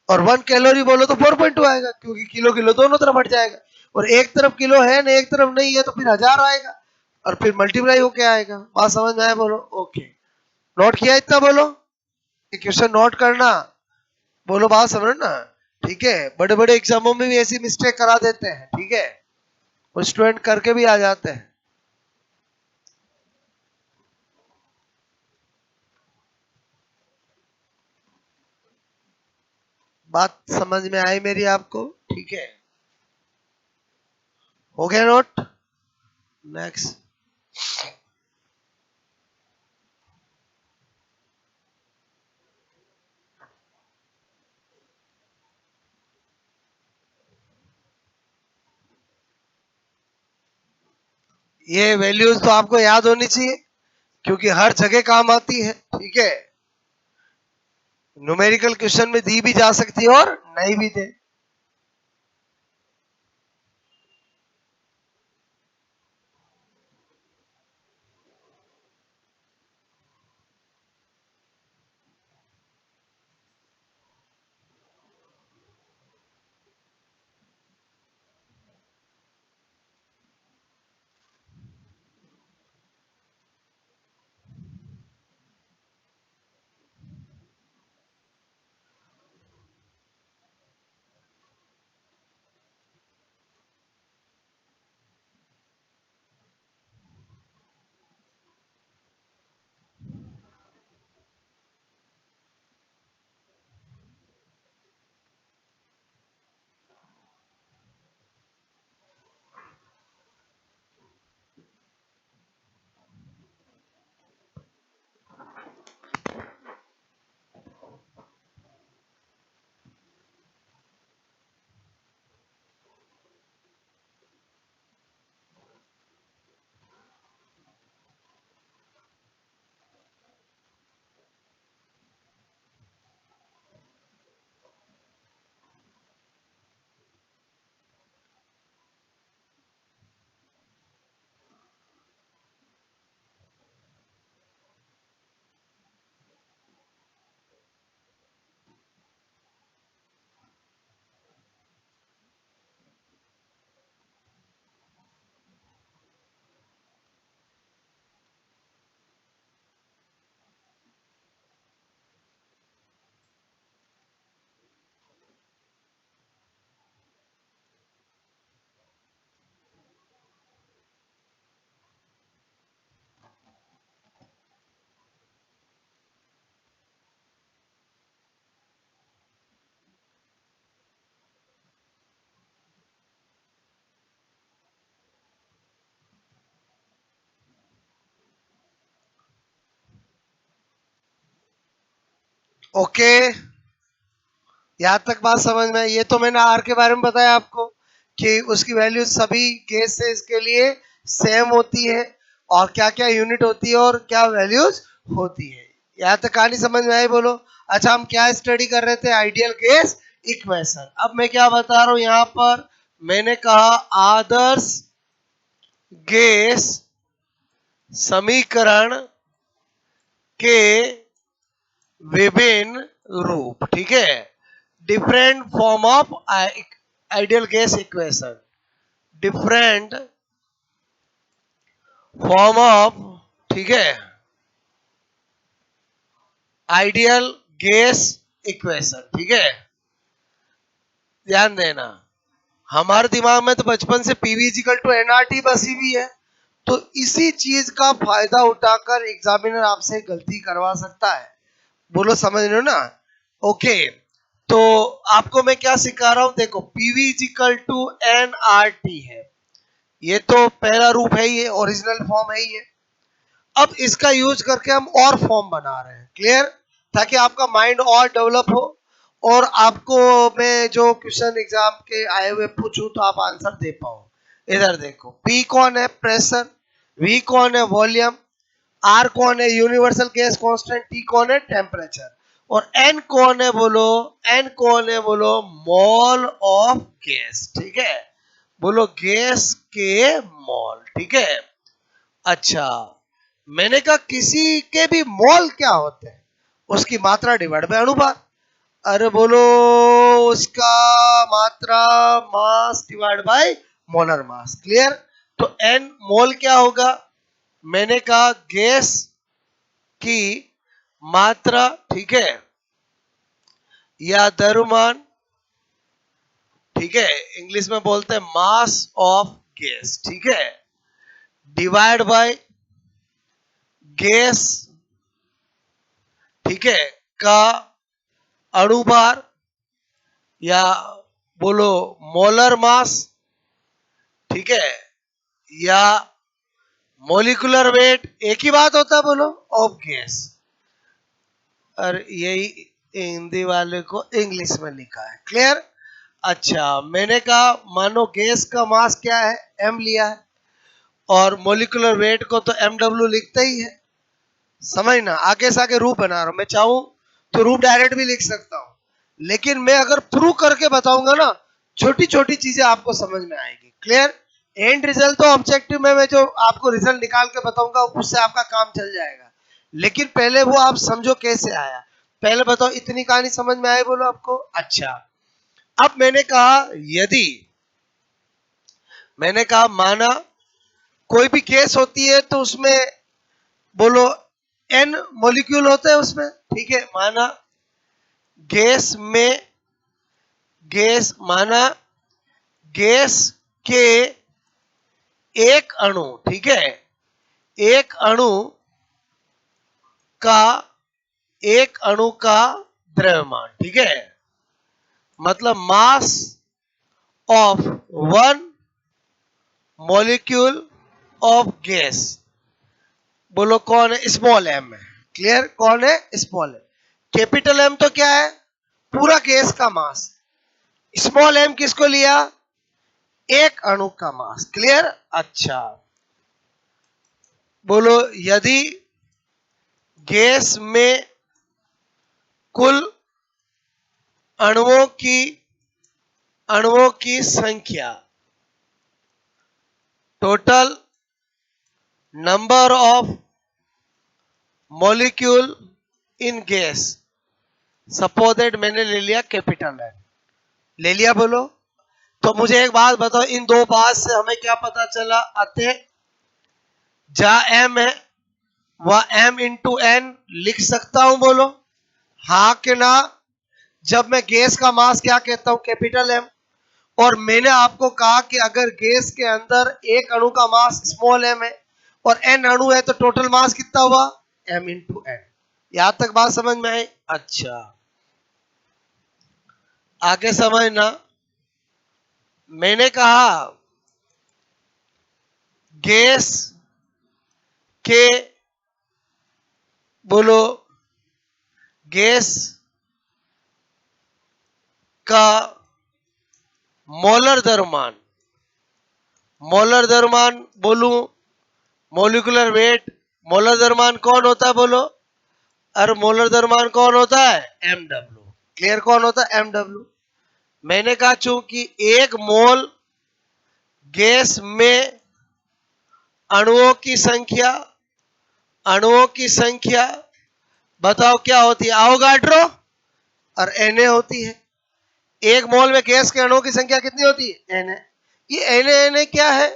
और 1 कैलोरी बोलो तो 4.2 आएगा, क्योंकि किलो किलो दोनों तरफ हट जाएगा, और एक तरफ किलो है ना एक तरफ नहीं है तो फिर 1000 आएगा और फिर मल्टीप्लाई होके आएगा। बात समझ में आया? बोलो ओके। नोट किया इतना? बोलो ये क्वेश्चन नोट करना। बोलो बात समझ ना। ठीक है, बड़े बड़े एग्जामों में भी ऐसी मिस्टेक करा देते हैं। ठीक है, वो स्टूडेंट करके भी आ जाते हैं। बात समझ में आई मेरी आपको? ठीक है, हो गया नोट? नेक्स्ट। ये वैल्यूज तो आपको याद होनी चाहिए, क्योंकि हर जगह काम आती है। ठीक है, न्यूमेरिकल क्वेश्चन में दी भी जा सकती है और नहीं भी दे। ओके, यहां तक बात समझ में आई? ये तो मैंने आर के बारे में बताया आपको कि उसकी वैल्यू सभी गैसेस के लिए सेम होती है, और क्या क्या यूनिट होती है और क्या वैल्यूज होती है। यहां तक कहानी समझ में आई? बोलो। अच्छा, हम क्या स्टडी कर रहे थे? Ideal gas equation. अब मैं क्या बता रहा हूं यहां पर? मैंने कहा आदर्श गैस समीकरण के विभिन्न रूप। ठीक है, different form of ideal gas equation, different form of, ठीक है, आइडियल गैस इक्वेशन। ठीक है, ध्यान देना, हमारे दिमाग में तो बचपन से पीवी इक्वल टू एनआरटी बसी हुई है, तो इसी चीज का फायदा उठाकर एग्जामिनर आपसे गलती करवा सकता है। बोलो समझ रहे हो ना? ओके, तो आपको मैं क्या सिखा रहा हूं? देखो, पीवी इक्वल टू एनआरटी है, ये तो पहला रूप है, ये ओरिजिनल फॉर्म है ये। अब इसका यूज करके हम और फॉर्म बना रहे हैं। क्लियर? ताकि आपका माइंड और डेवलप हो, और आपको मैं जो क्वेश्चन एग्जाम के आए हुए पूछूं तो आप आंसर दे पाओ। इधर देखो, P कौन है? प्रेशर। V कौन है? वॉल्यूम। R कौन है? Universal gas constant. T कौन है? टेम्परेचर। और N कौन है? बोलो, N कौन है? बोलो, मोल ऑफ गैस। ठीक है, बोलो गैस के मोल। ठीक है, अच्छा, मैंने कहा किसी के भी मोल क्या होते हैं? उसकी मात्रा डिवाइड बाय अनुपात। अरे बोलो, उसका मात्रा mass divide by molar mass. Clear? तो एन मोल क्या होगा? मैंने कहा गैस की मात्रा, ठीक है, या द्रव्यमान, ठीक है, इंग्लिश में बोलते हैं मास ऑफ गैस, ठीक है, डिवाइड बाय गैस, ठीक है, का अणुभार या बोलो मोलर मास, ठीक है, या मोलिकुलर वेट, एक ही बात होता है बोलो, ऑफ गैस। और यही हिंदी वाले को इंग्लिश में लिखा है। क्लियर? अच्छा, मैंने कहा मानो गैस का मास क्या है, m लिया है, और मोलिकुलर वेट को तो mw लिखता ही है। समझना, आगे से आगे रूप बना रहा हूं। मैं चाहूं तो रूप डायरेक्ट भी लिख सकता हूं, लेकिन मैं अगर प्रूव करके बताऊंगा ना, छोटी छोटी चीजें आपको समझ में आएगी। क्लियर? एंड रिजल्ट तो ऑब्जेक्टिव में मैं जो आपको रिजल्ट निकाल के बताऊंगा उससे आपका काम चल जाएगा, लेकिन पहले वो आप समझो कैसे आया। पहले बताओ, इतनी कहानी समझ में आई बोलो आपको? अच्छा, अब मैंने कहा माना कोई भी गैस होती है तो उसमें बोलो n मॉलिक्यूल होते हैं उसमें, ठीक है, माना माना गैस के एक अणु, ठीक है, एक अणु का द्रव्यमान, ठीक है, मतलब mass of one molecule of gas, बोलो कौन है? स्मॉल एम है। क्लियर? कौन है? Small M. कैपिटल एम तो क्या है? पूरा गैस का मास। स्मॉल एम किसको लिया? एक अणु का मास। क्लियर? अच्छा, बोलो यदि गैस में कुल अणुओं की संख्या, total number of molecule in gas, suppose that मैंने ले लिया कैपिटल एम, ले लिया बोलो। तो मुझे एक बात बताओ, इन दो बात से हमें क्या पता चला? अतः जहां एम है वह एम इंटू एन लिख सकता हूं, बोलो हाँ कि ना? जब मैं गैस का मास क्या कहता हूं? Capital M. और मैंने आपको कहा कि अगर गैस के अंदर एक अणु का मास स्मॉल एम है और एन अणु है तो टोटल मास कितना हुआ? M into N. यहां तक बात समझ में आई? अच्छा, आगे समझना। मैंने कहा गैस के बोलो गैस का मोलर द्रव्यमान बोलूं, मोलिकुलर वेट, मोलर द्रव्यमान कौन होता है बोलो? और मोलर द्रव्यमान कौन होता है? mw। क्लियर? कौन होता है? mw। मैंने कहा चूंकि एक मोल गैस में अणुओं की संख्या बताओ क्या होती है? आवोगाड्रो और Na होती है। एक मोल में गैस के अणुओं की संख्या कितनी होती है? Na। ये Na क्या है?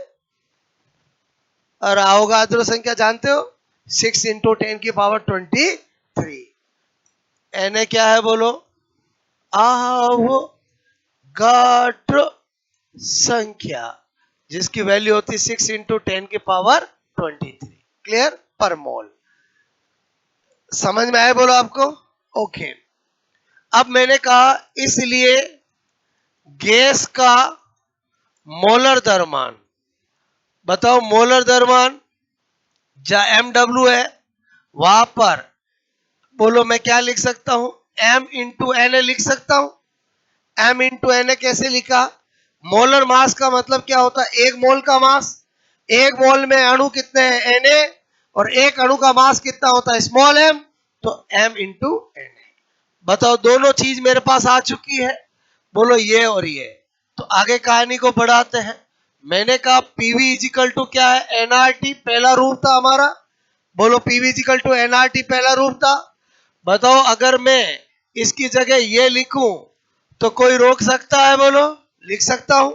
और आवोगाड्रो संख्या जानते हो? 6 इंटू 10 की पावर 23। Na क्या है बोलो? आवोगाड्रो संख्या, जिसकी वैल्यू होती है 6 इंटू 10 की पावर 23। क्लियर? पर मोल। समझ में आए बोलो आपको? ओके। अब मैंने कहा इसलिए गैस का मोलर द्रव्यमान, बताओ मोलर द्रव्यमान जहां mw है वहां पर बोलो मैं क्या लिख सकता हूं? m इंटू Na लिख सकता हूं। m इंटू Na कैसे लिखा? मोलर मास का मतलब क्या होता है? एक मोल का मास। एक मोल में अणु कितने हैं? Na। और एक अणु का मास कितना होता है? Small m। तो m इंटू Na। बताओ, दोनों चीज मेरे पास आ चुकी है, बोलो ये और ये। तो आगे कहानी को बढ़ाते हैं। मैंने कहा पीवी इजिकल टू क्या है? एनआरटी पहला रूप था हमारा, बोलो पीवी इजिकल टू एनआरटी पहला रूप था। बताओ अगर मैं इसकी जगह ये लिखूं तो कोई रोक सकता है? बोलो, लिख सकता हूं।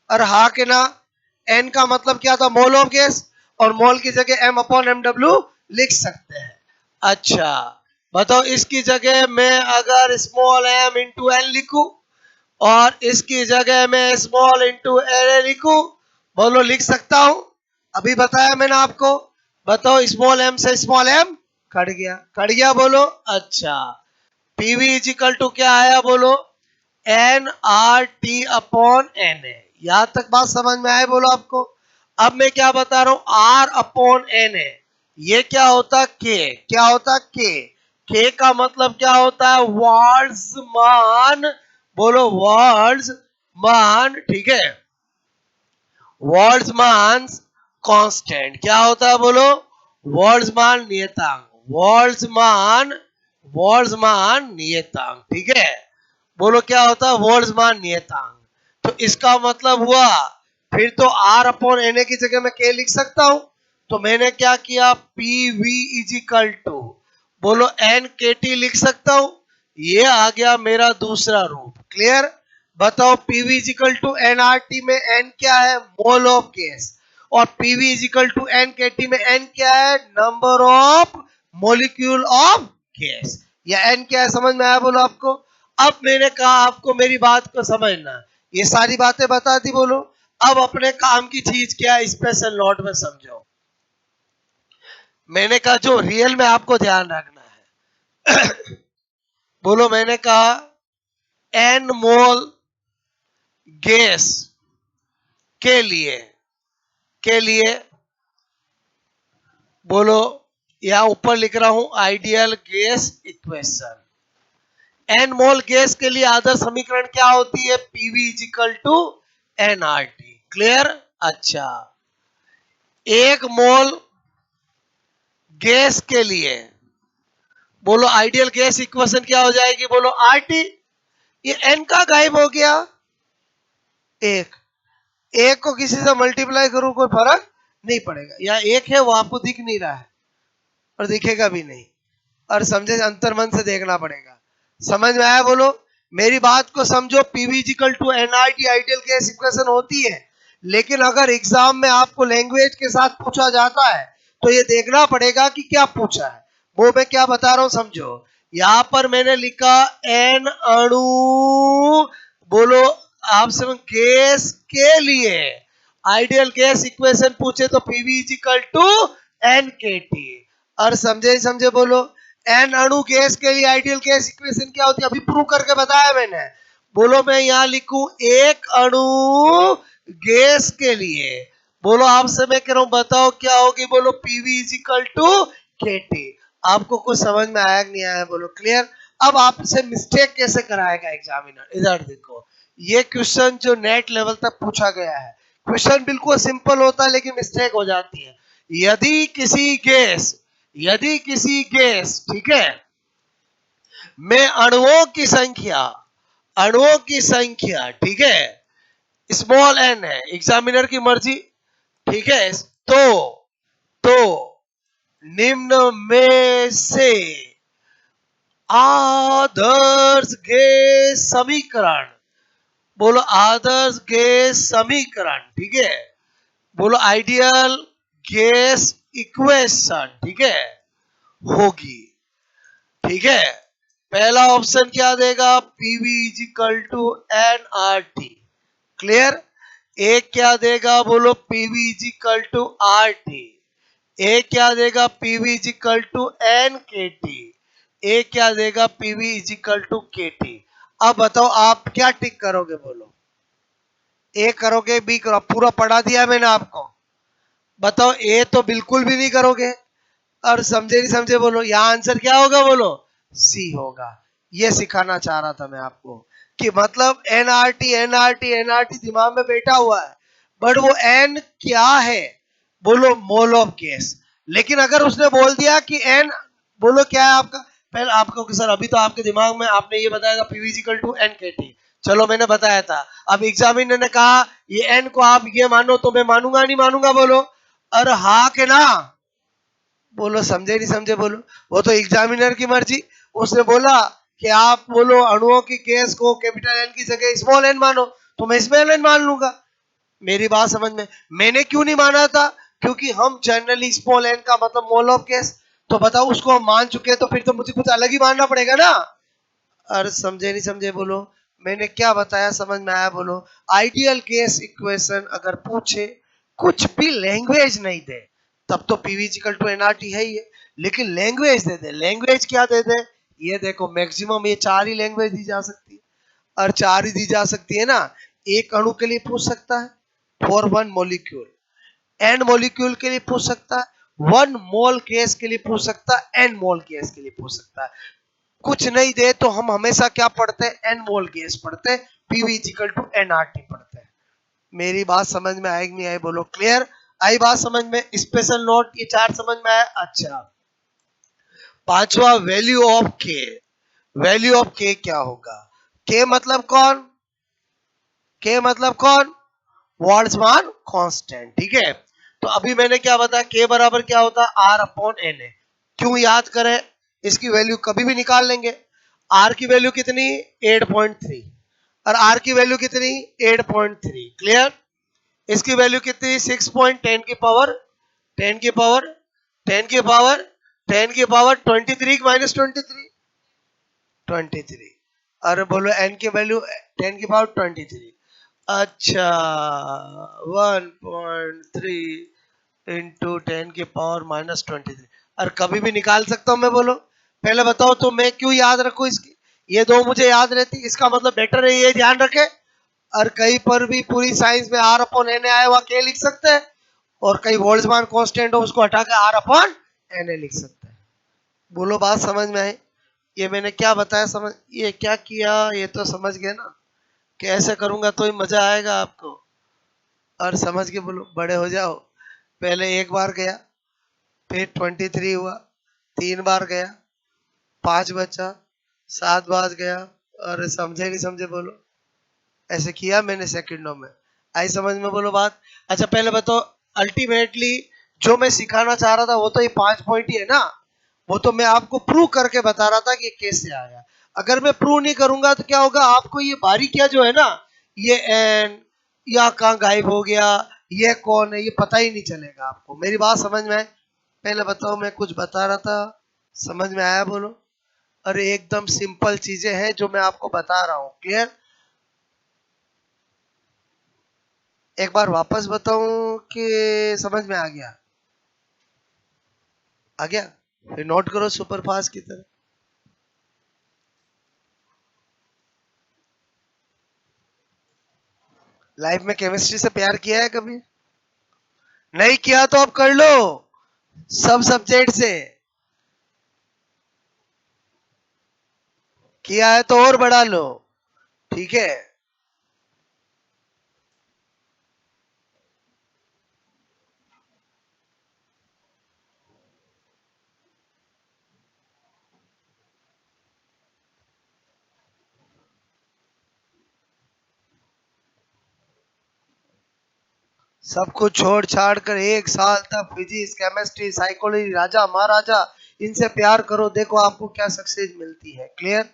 और हाँ के ना, एन का मतलब क्या था? मोल ऑफ गैस, और मोल की जगह एम अपॉन एम डब्ल्यू लिख सकते हैं। अच्छा बताओ, इसकी जगह मैं अगर स्मॉल एम इंटू एन लिखूं और इसकी जगह मैं स्मॉल इंटू एन लिखूं, बोलो लिख सकता हूं? अभी बताया मैंने आपको। बताओ, स्मॉल एम से स्मॉल एम कट गया, कट गया, बोलो। अच्छा, पीवी इज इक्वल टू क्या आया? बोलो, N R T upon N है। यहां तक बात समझ में आए? बोलो आपको। अब मैं क्या बता रहा हूं, आर अपॉन एन है। ये क्या होता? के। क्या होता? के का मतलब क्या होता है? वर्ड्स मान। बोलो, वर्ड्स मान, ठीक है। वर्ड्स मान कांस्टेंट। क्या होता है? बोलो, वर्ड्स मान नियतांक। वर्ड्स मान नियतांक, ठीक है। बोलो क्या होता है? वर्ड्स मान नियतांक। तो इसका मतलब हुआ, फिर तो आर अपॉन एन ए की जगह मैं के लिख सकता हूं। तो मैंने क्या किया? P V is equal to, बोलो, एन के टी लिख सकता हूं। ये आ गया मेरा दूसरा रूप। क्लियर? बताओ, PV is equal to N R T में एन क्या है? Mole of gas. और PV is equal to N K T में एन क्या है? Number of molecule of gas. या एन क्या है? समझ में आया? बोलो आपको। अब मैंने कहा आपको मेरी बात को समझना, ये सारी बातें बता दी। बोलो, अब अपने काम की चीज क्या है, स्पेशल नोट में समझो। मैंने कहा जो रियल में आपको ध्यान रखना है। बोलो, मैंने कहा एन मोल गैस के लिए बोलो, यहां ऊपर लिख रहा हूं ideal gas equation. N mole gas के लिए आदर्श समीकरण क्या होती है? PV is equal to N R T. Clear? अच्छा, एक मोल गैस के लिए बोलो आइडियल गैस इक्वेशन क्या हो जाएगी? बोलो, आर टी। ये एन का गायब हो गया। एक एक को किसी से मल्टीप्लाई करूं, कोई फर्क नहीं पड़ेगा। या एक है, वो आपको दिख नहीं रहा है और दिखेगा भी नहीं। और समझे, अंतर मन से देखना पड़ेगा। समझ में आया? बोलो, मेरी बात को समझो। PV is equal to NRT ideal gas equation होती है, लेकिन अगर एग्जाम में आपको लैंग्वेज के साथ पूछा जाता है तो ये देखना पड़ेगा कि क्या पूछा है। वो मैं क्या बता रहा हूं, समझो। यहां पर मैंने लिखा एन अणु, बोलो आपसे गैस के लिए आइडियल गैस इक्वेशन पूछे तो PV is equal to N K T. और समझे? बोलो, एन अणु गैस के लिए आइडियल गैस इक्वेशन क्या होती है? अभी प्रूव करके बताया मैंने। बोलो, मैं यहां लिखूं एक अणु गैस के लिए। बोलो, आपसे मैं कह रहा हूं, बताओ क्या होगी? बोलो, PV is equal to K T. आपको कुछ समझ में आया कि नहीं आया? बोलो, क्लियर? अब आपसे मिस्टेक कैसे कराएगा एग्जामिनर, इधर देखो। ये क्वेश्चन जो नेट लेवल तक पूछा गया है, क्वेश्चन बिल्कुल सिंपल होता है, लेकिन मिस्टेक हो जाती है। यदि किसी गैस, ठीक है, में अणुओं की संख्या, ठीक है, स्मॉल एन है, एग्जामिनर की मर्जी, ठीक है, तो निम्न में से आदर्श गैस समीकरण, बोलो आदर्श गैस समीकरण, ठीक है, बोलो आइडियल गैस इक्वेशन, ठीक है, होगी। ठीक है, पहला ऑप्शन क्या देगा? PV is equal to N R T. Clear? एक क्या देगा? बोलो, PV is equal to R T. एक क्या देगा? PV is equal to N K T. एक क्या देगा? PV is equal to K T. अब बताओ आप क्या टिक करोगे? बोलो, ए करोगे, बी करो? पूरा पढ़ा दिया मैंने आपको। बताओ, ए तो बिल्कुल भी नहीं करोगे। और समझे नहीं समझे? बोलो, यहां आंसर क्या होगा? बोलो, सी होगा। ये सिखाना चाह रहा था मैं आपको कि मतलब एनआरटी एनआरटी एनआरटी दिमाग में बैठा हुआ है, बट वो एन क्या है? बोलो, मोल ऑफ गैस। लेकिन अगर उसने बोल दिया कि एन, बोलो क्या है आपका? पहले आपको कि सर अभी तो आपके दिमाग में आपने ये बताया था PV equal to N K T. चलो, मैंने बताया था। अब एग्जामिनर ने कहा ये एन को आप ये मानो, तो मैं मानूंगा नहीं मानूंगा? बोलो, अरे हाँ के ना? बोलो, समझे नहीं समझे? बोलो, वो तो एग्जामिनर की मर्जी। उसने बोला कि आप बोलो अणुओं की केस को कैपिटल एन की जगह स्मॉल एन मानो, तो मैं स्मॉल एन मान लूंगा। मेरी बात समझ में? मैंने क्यों नहीं माना था? क्योंकि हम जनरली स्मॉल एन का मतलब मोल ऑफ केस, तो बताओ उसको हम मान चुके हैं, तो फिर तो मुझे कुछ अलग ही मानना पड़ेगा ना। अरे समझे नहीं समझे बोलो? मैंने क्या बताया समझ में आया बोलो? आइडियल केस इक्वेशन अगर पूछे, कुछ भी लैंग्वेज नहीं दे, तब तो पीवी इक्वल टू एनआरटी है ही है। लेकिन लैंग्वेज दे दे, लैंग्वेज क्या दे दे? ये देखो मैक्सिमम ये 4 ही लैंग्वेज दी जा सकती है, और 4 ही दी जा सकती है ना। एक अणु के लिए पूछ सकता है for one molecule, N molecule के लिए पूछ सकता है, वन मोल केस के लिए पूछ सकता है, एन मोल केस के लिए पूछ सकता है। कुछ नहीं दे तो हम हमेशा क्या पढ़ते हैं? एन मोल केस पढ़ते हैं, पीवी इक्वल टू एनआरटी पढ़ते हैं। मेरी बात समझ में आएगी नहीं आई बोलो? क्लियर? आई बात समझ में? स्पेशल नोट ये 4 समझ में आया? अच्छा, पांचवा वैल्यू ऑफ के। वैल्यू ऑफ के क्या होगा? के मतलब कौन? के मतलब कौन? बोल्ट्जमान कांस्टेंट, ठीक है। तो अभी मैंने क्या बताया? के बराबर क्या होता है? R upon N A. क्यों याद करें? इसकी वैल्यू कभी भी निकाल लेंगे। आर की वैल्यू कितनी? 8.3। और आर की वैल्यू कितनी? 8.3। क्लियर? इसकी वैल्यू कितनी? 6.10 की पावर 10 की पावर 10 की पावर 10 की पावर 23 माइनस 23 23। अरे बोलो एन की वैल्यू 10 की पावर 23। अच्छा, 1.3 इंटू 10 की पावर माइनस 23। और कभी भी निकाल सकता हूं मैं बोलो? पहले बताओ तो मैं क्यों याद रखूं इसकी? ये दो मुझे याद रहती, इसका मतलब बेटर है ये ध्यान रखे। और कहीं पर भी पूरी साइंस में आर अपॉन एन आया हुआ के लिख सकते हैं, और कहीं बोल्ट्जमान कांस्टेंट हो उसको हटा के आर अपॉन एन लिख सकते हैं। बोलो बात समझ में आई? ये मैंने क्या बताया समझ, ये क्या किया ये तो समझ गए ना? कि ऐसे करूंगा तो ही मजा आएगा आपको। और समझ के बोलो, बड़े हो जाओ। पहले एक बार गया, फिर 23 हुआ, 3 बार गया, 5 बचा, 7 बार गया। और समझे नहीं समझे बोलो? ऐसे किया मैंने सेकंडों में। आई समझ में बोलो बात? अच्छा पहले बताओ, अल्टीमेटली जो मैं सिखाना चाह रहा था वो तो ये 5 पॉइंट ही है ना। वो तो मैं आपको प्रूव करके बता रहा था कि ये कैसे आया। अगर मैं प्रूव नहीं करूंगा तो क्या होगा? आपको ये बारीकियां जो है ना, ये एन या कहाँ गायब हो गया, ये कौन है, ये पता ही नहीं चलेगा आपको। मेरी बात समझ में आए? पहले बताओ, मैं कुछ बता रहा था, समझ में आया बोलो? अरे एकदम सिंपल चीजें हैं जो मैं आपको बता रहा हूँ। क्लियर? एक बार वापस बताऊं कि समझ में आ गया? आ गया? फिर नोट करो सुपर फास्ट की तरह। लाइफ में केमिस्ट्री से प्यार किया है कभी? नहीं किया तो अब कर लो, सब सब्जेक्ट से। किया है तो और बढ़ा लो, ठीक है। सब कुछ छोड़ छाड़ कर 1 साल तक फिजिक्स केमिस्ट्री साइकोलॉजी राजा महाराजा इनसे प्यार करो, देखो आपको क्या सक्सेस मिलती है। क्लियर?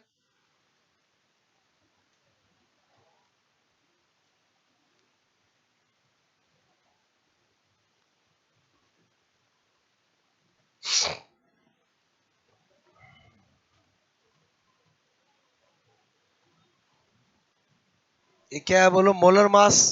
ये क्या है बोलो? Molar mass.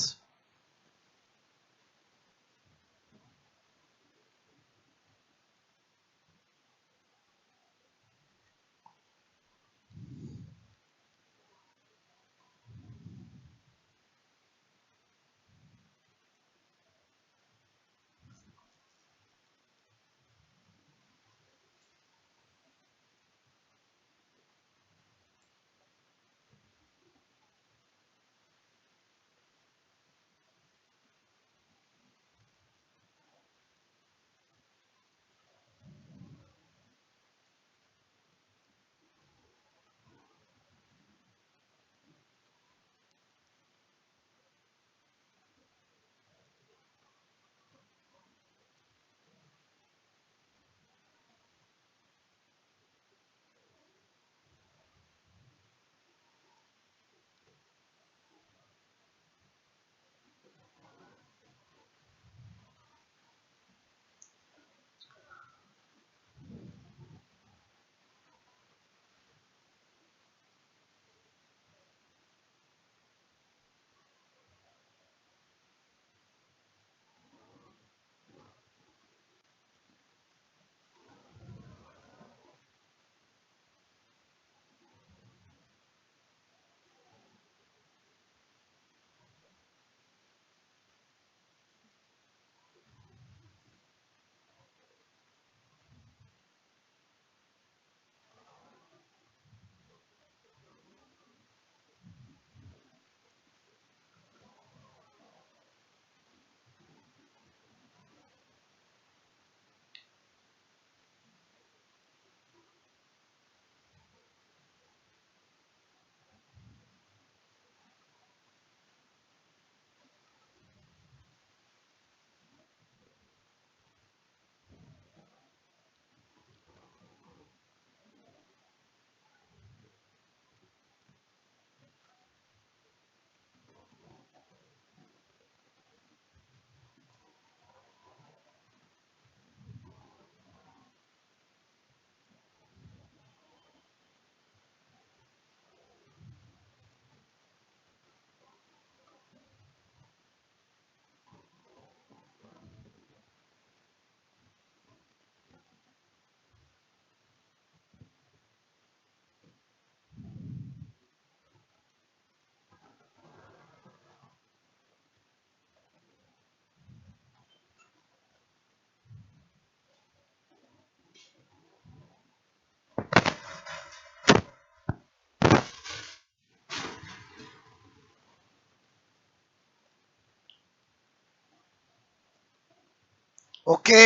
ओके,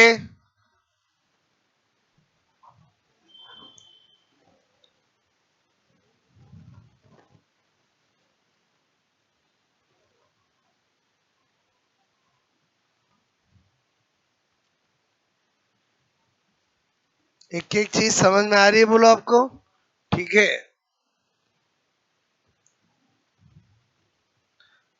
एक एक चीज समझ में आ रही है, बोलो आपको? ठीक है,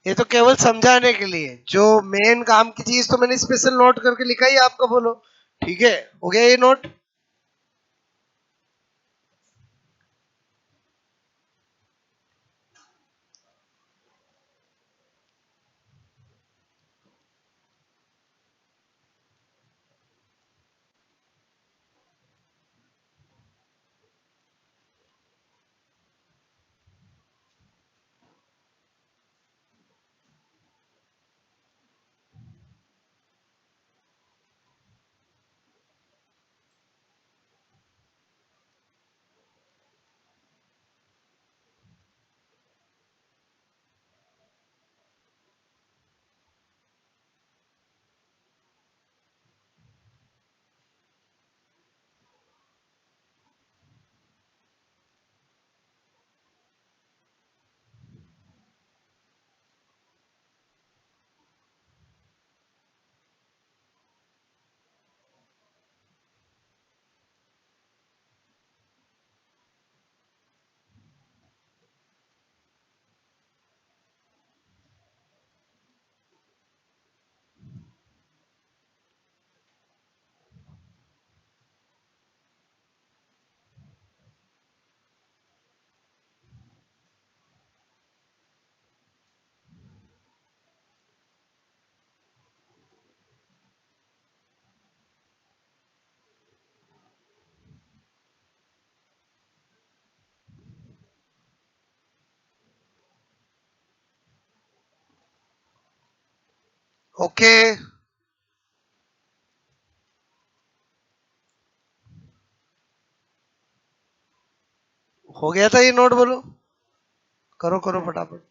ये तो केवल समझाने के लिए, जो मेन काम की चीज तो मैंने स्पेशल नोट करके लिखा ही है आपको, बोलो। ठीक है, हो गया ये नोट? ओके, हो गया था ये नोट, बोलो। करो करो फटाफट।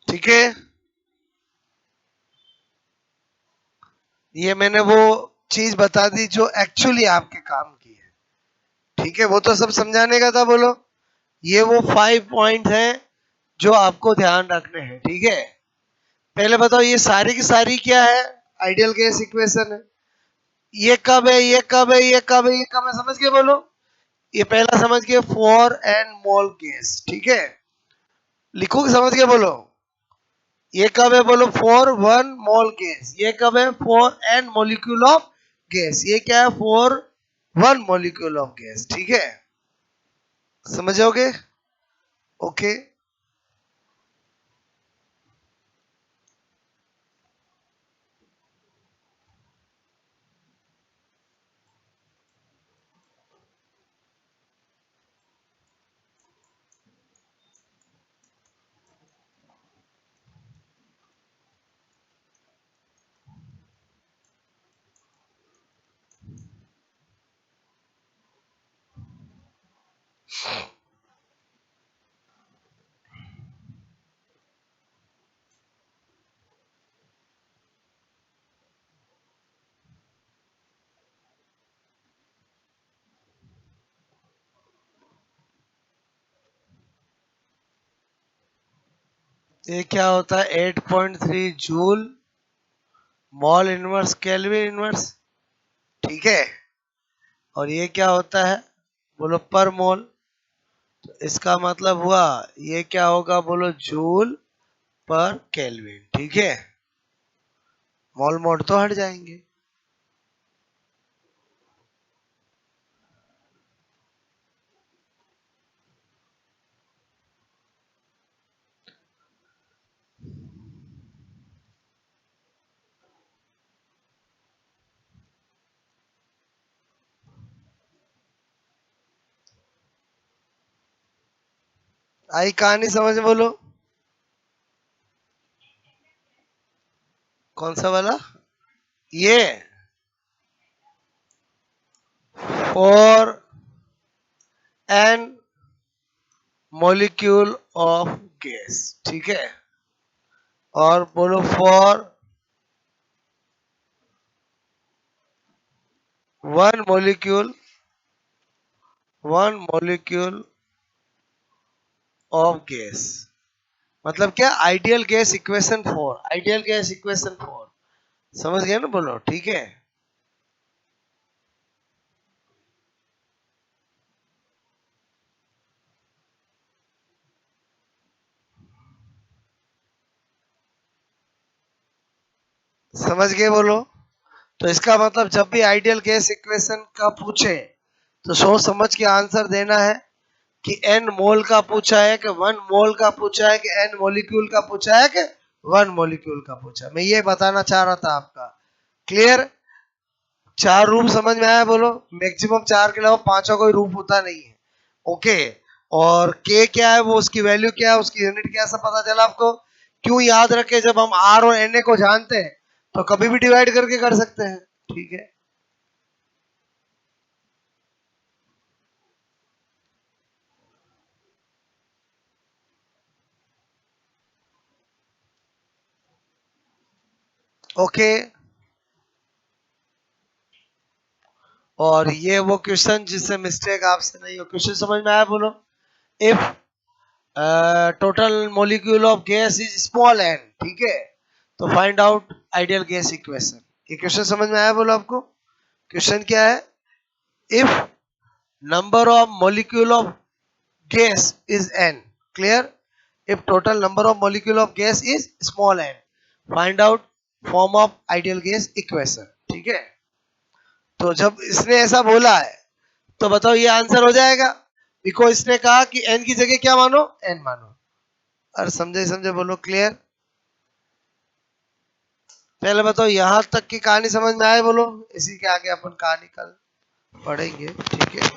ठीक है, ये मैंने वो चीज बता दी जो एक्चुअली आपके काम की है। ठीक है, वो तो सब समझाने का था, बोलो। ये वो 5 पॉइंट है जो आपको ध्यान रखने हैं। ठीक है, पहले बताओ, ये सारी की सारी क्या है? आइडियल गैस इक्वेशन है। ये कब है, ये कब है, ये कब है, ये कब है, समझ के बोलो। ये पहला समझ के, फॉर एन मोल गैस। ठीक है, लिखोगे, समझ के बोलो। ये कब है, बोलो, फॉर वन मोल गैस। ये कब है, for N molecule of gas. ये क्या है, for one molecule of gas. ठीक है, समझोगे? ओके, ये क्या होता है, 8.3 joule mol inverse kelvin inverse. ठीक है, और ये क्या होता है, बोलो, पर मोल। तो इसका मतलब हुआ, ये क्या होगा, बोलो, जूल पर केल्विन। ठीक है, मोल मोड तो हट जाएंगे। आई कहानी समझ में? बोलो कौन सा वाला? ये for N molecule of gas, ठीक है। और बोलो for one molecule of gas, मतलब क्या? Ideal gas equation for, ideal gas equation for, समझ गए ना? बोलो ठीक है। समझ गए? बोलो। तो इसका मतलब जब भी आइडियल गैस इक्वेशन का पूछे तो सोच समझ के आंसर देना है कि एन मोल का पूछा है कि वन मोल का पूछा है कि एन मॉलिक्यूल का पूछा है कि वन मॉलिक्यूल का पूछा। मैं ये बताना चाह रहा था आपका। क्लियर? चार रूप समझ में आया? बोलो। मैक्सिमम चार के अलावा पांचों कोई रूप होता नहीं है। ओके। और के क्या है, वो उसकी वैल्यू क्या है, उसकी यूनिट क्या है, सब पता चला आपको। क्यों याद रखे? जब हम आर और एन ए को जानते हैं तो कभी भी डिवाइड करके कर सकते हैं। ठीक है। ओके। और ये वो क्वेश्चन जिससे मिस्टेक आपसे नहीं हो। क्वेश्चन समझ में आया? बोलो। If total molecule of gas is small N, ठीक है, तो find out ideal gas equation. ये क्वेश्चन समझ में आया? बोलो आपको। क्वेश्चन क्या है? If number of molecule of gas is n, clear? If total number of molecule of gas is small n, find out form of ideal gas equation, ठीक है। तो जब इसने ऐसा बोला है तो बताओ ये आंसर हो जाएगा, बिकॉज इसने कहा कि n की जगह क्या मानो? n मानो। और समझे समझे? बोलो क्लियर? पहले बताओ यहां तक की कहानी समझ में आए? बोलो। इसी के आगे अपन कहानी कल पढ़ेंगे, ठीक है।